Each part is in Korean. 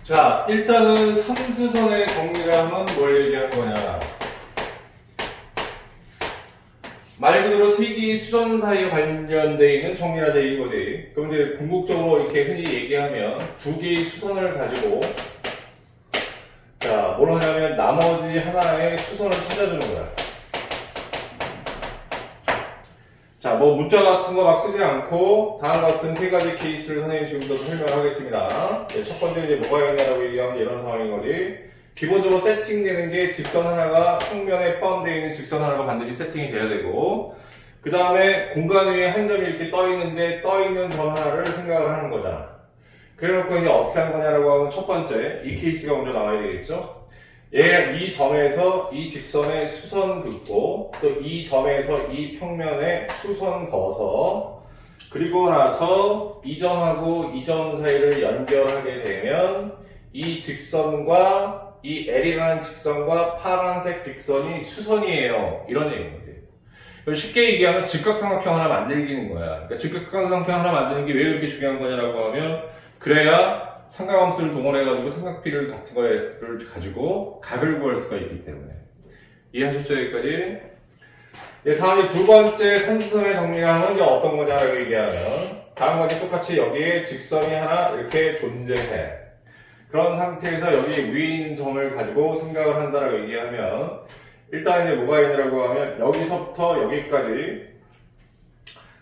자, 일단은 삼수선의 정리를 하면 뭘 얘기하는 거냐. 말 그대로 세 개의 수선 사이에 관련되어 있는 정리가 되어 있는 거지. 그럼 이제 궁극적으로 이렇게 흔히 얘기하면 두 개의 수선을 가지고 자, 뭘 하냐면 나머지 하나의 수선을 찾아주는 거야. 자, 뭐 문자 같은 거 막 쓰지 않고 다음 같은 세 가지 케이스를 선생님이 지금부터 설명하겠습니다. 네, 첫 번째 이제 뭐가 있냐라고 얘기하면 이런 상황인 거지. 기본적으로 세팅되는 게 직선 하나가 평면에 포함되어 있는 직선 하나가 반드시 세팅이 돼야 되고, 그 다음에 공간 위에 한 점이 이렇게 떠 있는데 떠 있는 점 하나를 생각을 하는 거잖아. 그래놓고 이제 어떻게 하는 거냐라고 하면 첫 번째 이 케이스가 먼저 나와야 되겠죠. 이 점에서 이 직선에 수선 긋고 또 이 점에서 이 평면에 수선 거서 그리고 나서 이 점하고 이 점 사이를 연결하게 되면 이 직선과 이 L이라는 직선과 파란색 직선이 수선이에요. 이런 얘기인 거지. 쉽게 얘기하면 직각삼각형 하나 만들기는 거야. 그러니까 직각삼각형 하나 만드는 게 왜 그렇게 중요한 거냐라고 하면 그래야 삼각함수를 동원해가지고 삼각비를 같은 거를 가지고 각을 구할 수가 있기 때문에. 이해하셨죠? 여기까지? 예, 다음 두 번째 삼수선의 정리가 하는 게 어떤 거냐라고 얘기하면 다음과 같이 똑같이 여기에 직선이 하나 이렇게 존재해. 그런 상태에서 여기 위에 있는 점을 가지고 생각을 한다라고 얘기하면 일단 이제 뭐가 있냐라고 하면 여기서부터 여기까지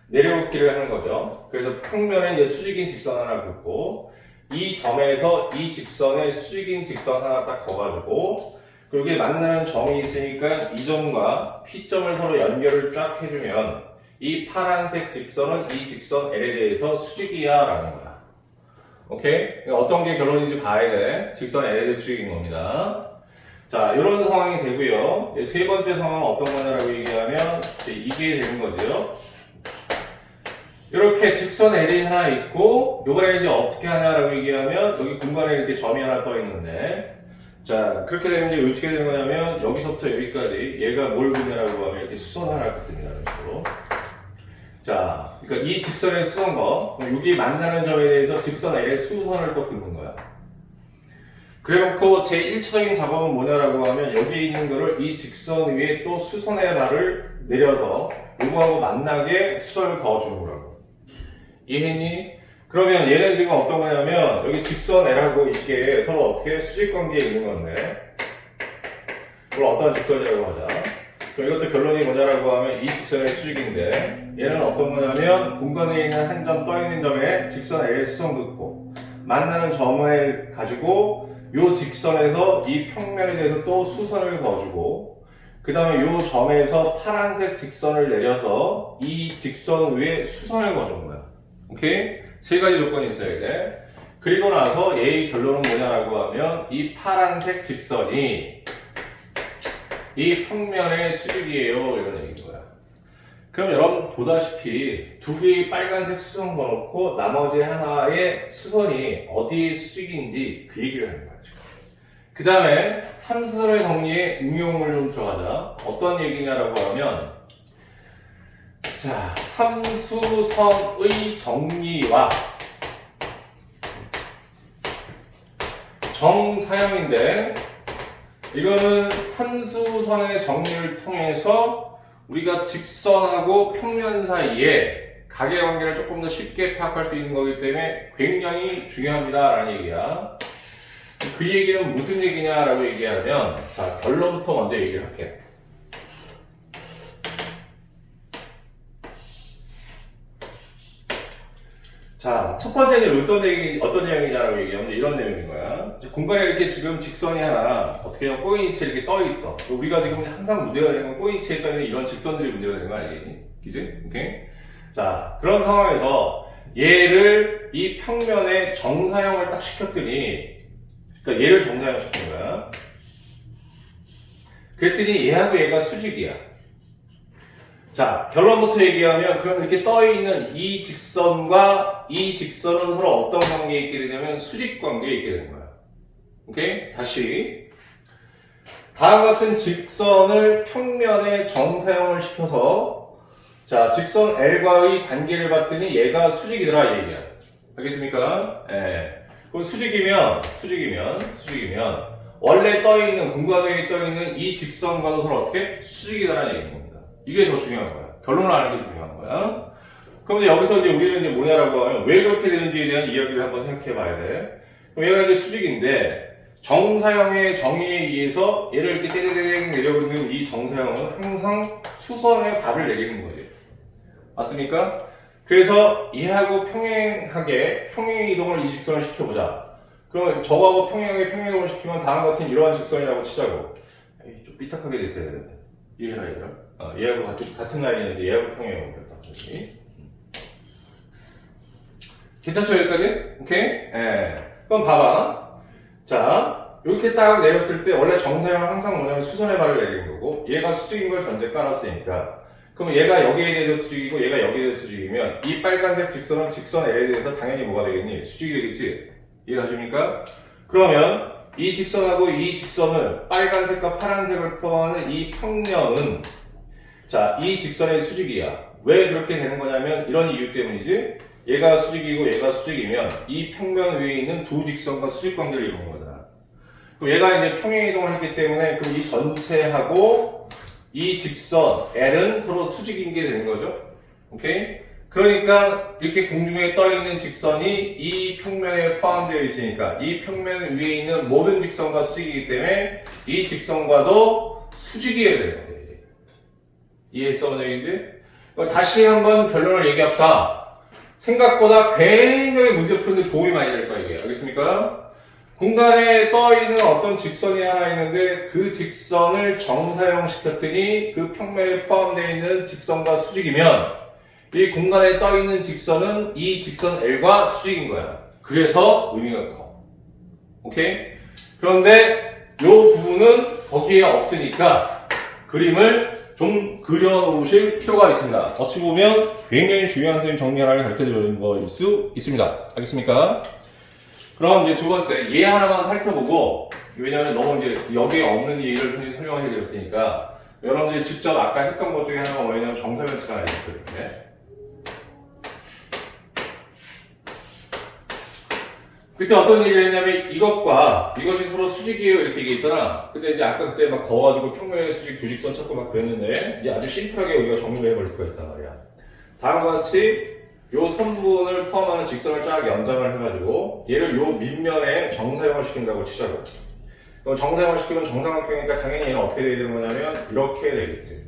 내려오기를 하는 거죠. 그래서 평면에 이제 수직인 직선 하나 긋고 이 점에서 이 직선에 수직인 직선 하나 딱 거가지고 그리고 이게 만나는 점이 있으니까 이 점과 P점을 서로 연결을 쫙 해주면 이 파란색 직선은 이 직선 L에 대해서 수직이야 라는 거야. 오케이? 어떤 게 결론인지 봐야 돼. 직선 L에 대해 수직인 겁니다. 자, 이런 상황이 되고요. 세 번째 상황은 어떤 거냐라고 얘기하면 이게 되는 거죠. 이렇게 직선 L이 하나 있고 요번에 이제 어떻게 하냐라고 얘기하면 여기 공간에 이렇게 점이 하나 떠 있는데 자, 그렇게 되면 이제 어떻게 되는 거냐면 여기서부터 여기까지 얘가 뭘 그냐라고 하면 이렇게 수선 하나 긋습니다. 이런 식으로. 자, 그러니까 이 직선의 수선거 여기 만나는 점에 대해서 직선 L의 수선을 또 긋는 거야. 그래놓고 제 1차적인 작업은 뭐냐라고 하면 여기에 있는 거를 이 직선 위에 또 수선의 발을 내려서 요거하고 만나게 수선을 그어주는 거라고. 이해했니? 그러면 얘는 지금 어떤 거냐면 여기 직선 L하고 이게 서로 어떻게 수직 관계에 있는 건데 물론 어떤 직선이라고 하자. 그럼 이것도 결론이 뭐냐라고 하면 이 직선의 수직인데 얘는 어떤 거냐면 공간에 있는 한 점 떠 있는 점에 직선 L의 수선 긋고 만나는 점을 가지고 요 직선에서 이 평면에 대해서 또 수선을 그어주고 그 다음에 요 점에서 파란색 직선을 내려서 이 직선 위에 수선을 그어주는 거야. 오케이? 세 가지 조건이 있어야 돼. 그리고 나서 얘의 결론은 뭐냐라고 하면 이 파란색 직선이 이 평면의 수직이에요. 이런 얘기인 거야. 그럼 여러분 보다시피 두 개의 빨간색 수선 거놓고 나머지 하나의 수선이 어디 수직인지 그 얘기를 하는 거야. 그 다음에 삼수선의 정리에 응용을 좀 들어가자. 어떤 얘기냐라고 하면 자, 삼수선의 정리와 정사형인데 이거는 삼수선의 정리를 통해서 우리가 직선하고 평면 사이에 각의 관계를 조금 더 쉽게 파악할 수 있는 거기 때문에 굉장히 중요합니다 라는 얘기야. 그 얘기는 무슨 얘기냐라고 얘기하면 자, 결론부터 먼저 얘기를 할게. 자, 첫 번째는 어떤 내용이냐라고 얘기하면 이런 내용인 거야. 공간에 이렇게 지금 직선이 하나 어떻게 보면 꼬인이체 이렇게 떠 있어. 우리가 지금 항상 문제가 되는 건 꼬인이체에 떠 있는 이런 직선들이 문제가 되는 거 아니겠니? 그지? 오케이? 자, 그런 상황에서 얘를 이 평면에 정사형을 딱 시켰더니 그러니까 얘를 정사형 시킨 거야. 그랬더니 얘하고 얘가 수직이야. 자, 결론부터 얘기하면 그럼 이렇게 떠있는 이 직선과 이 직선은 서로 어떤 관계에 있게 되냐면 수직 관계에 있게 되는 거야. 오케이? 다시 다음과 같은 직선을 평면에 정사형을 시켜서 자, 직선 L과의 관계를 봤더니 얘가 수직이더라 이 얘기야. 알겠습니까? 예. 그럼 수직이면 원래 떠있는 공간에 떠있는 이 직선과도 서로 어떻게 수직이다라는 얘기인 겁니다. 이게 더 중요한 거야. 결론을 아는 게 중요한 거야. 그럼 이제 여기서 이제 우리는 이제 뭐냐라고 하면 왜 그렇게 되는지에 대한 이야기를 한번 생각해 봐야 돼. 그럼 얘가 이제 수직인데 정사형의 정의에 의해서 얘를 이렇게 떼떼떼 내려오는 이 정사형은 항상 수선의 발을 내리는 거지. 맞습니까? 그래서 얘하고 평행하게 평행 이동을 이 직선을 시켜보자. 그러면 저거하고 평행하게 평행 이동을 시키면 다음 같은 이러한 직선이라고 치자고. 에이, 좀 삐딱하게 됐어야 되는데. 이해해라 얘들아. 얘하고 같은 라인이었는데 얘하고 평행 이동을 했다. 괜찮죠 여기까지? 오케이? 예. 그럼 봐봐. 자, 이렇게 딱 내렸을 때 원래 정사형은 항상 뭐냐면 수선의 발을 내리는 거고 얘가 수직인 걸 전제 깔았으니까 그럼 얘가 여기에 대해서 수직이고 얘가 여기에 대해서 수직이면 이 빨간색 직선은 직선 L에 대해서 당연히 뭐가 되겠니? 수직이 되겠지? 이해가십니까? 그러면 이 직선하고 이 직선을 빨간색과 파란색을 포함하는 이 평면은 자, 이 직선의 수직이야. 왜 그렇게 되는 거냐면 이런 이유 때문이지. 얘가 수직이고 얘가 수직이면 이 평면 위에 있는 두 직선과 수직 관계를 이루는 거잖아. 그럼 얘가 이제 평행 이동을 했기 때문에 그럼 이 전체하고 이 직선 L은 서로 수직인 게 되는 거죠. 오케이? 그러니까 이렇게 공중에 떠 있는 직선이 이 평면에 포함되어 있으니까 이 평면 위에 있는 모든 직선과 수직이기 때문에 이 직선과도 수직이어야 되는 거예요. 이해했어, 오늘 얘기인지? 다시 한번 결론을 얘기합시다. 생각보다 굉장히 문제 푸는데 도움이 많이 될 거야, 이게. 알겠습니까? 공간에 떠있는 어떤 직선이 하나 있는데 그 직선을 정사형 시켰더니 그 평면에 포함되어 있는 직선과 수직이면 이 공간에 떠있는 직선은 이 직선 L과 수직인 거야. 그래서 의미가 커. 오케이? 그런데 이 부분은 거기에 없으니까 그림을 좀 그려놓으실 필요가 있습니다. 어찌 보면 굉장히 중요한 선생님 정리하라를 가르쳐드리는 거일 수 있습니다. 알겠습니까? 그럼 이제 두 번째, 얘 하나만 살펴보고, 왜냐면 너무 이제 여기에 없는 얘기를 선생님이 설명해 드렸으니까, 여러분들이 직접 아까 했던 것 중에 하나가 뭐냐면 정사면체가 하나 있었어요. 네? 그때 어떤 얘기를 했냐면 이것이 서로 수직이에요 이렇게 얘기했잖아. 근데 이제 아까 그때 막 거가지고 평면의 수직 두 직선 찾고 막 그랬는데 이제 아주 심플하게 우리가 정리를 해버릴 수가 있단 말이야. 다음과 같이 요 선분을 포함하는 직선을 쫙 연장을 해가지고 얘를 요 밑면에 정사형을 시킨다고 치자고. 그럼 정사형을 시키면 정삼각형이니까 당연히 얘는 어떻게 돼야 되는 거냐면 이렇게 되겠지.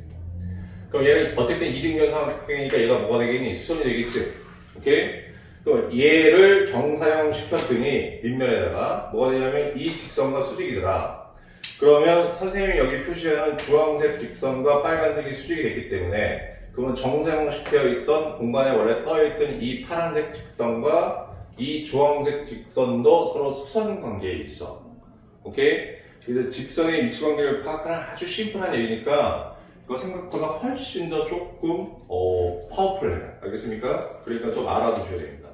그럼 얘는 어쨌든 이등변 삼각형이니까 얘가 뭐가 되겠니? 수선이 되겠지. 오케이? 그럼 얘를 정사형 시켰더니 밑면에다가 뭐가 되냐면 이 직선과 수직이더라. 그러면 선생님이 여기 표시하는 주황색 직선과 빨간색이 수직이 됐기 때문에 그러면 정사형 시켜 있던 공간에 원래 떠 있던 이 파란색 직선과 이 주황색 직선도 서로 수선 관계에 있어. 오케이? 그래서 직선의 위치 관계를 파악하는 아주 심플한 얘기니까 이거 생각보다 훨씬 더 조금 파워풀해. 알겠습니까? 그러니까 좀 알아두셔야 됩니다.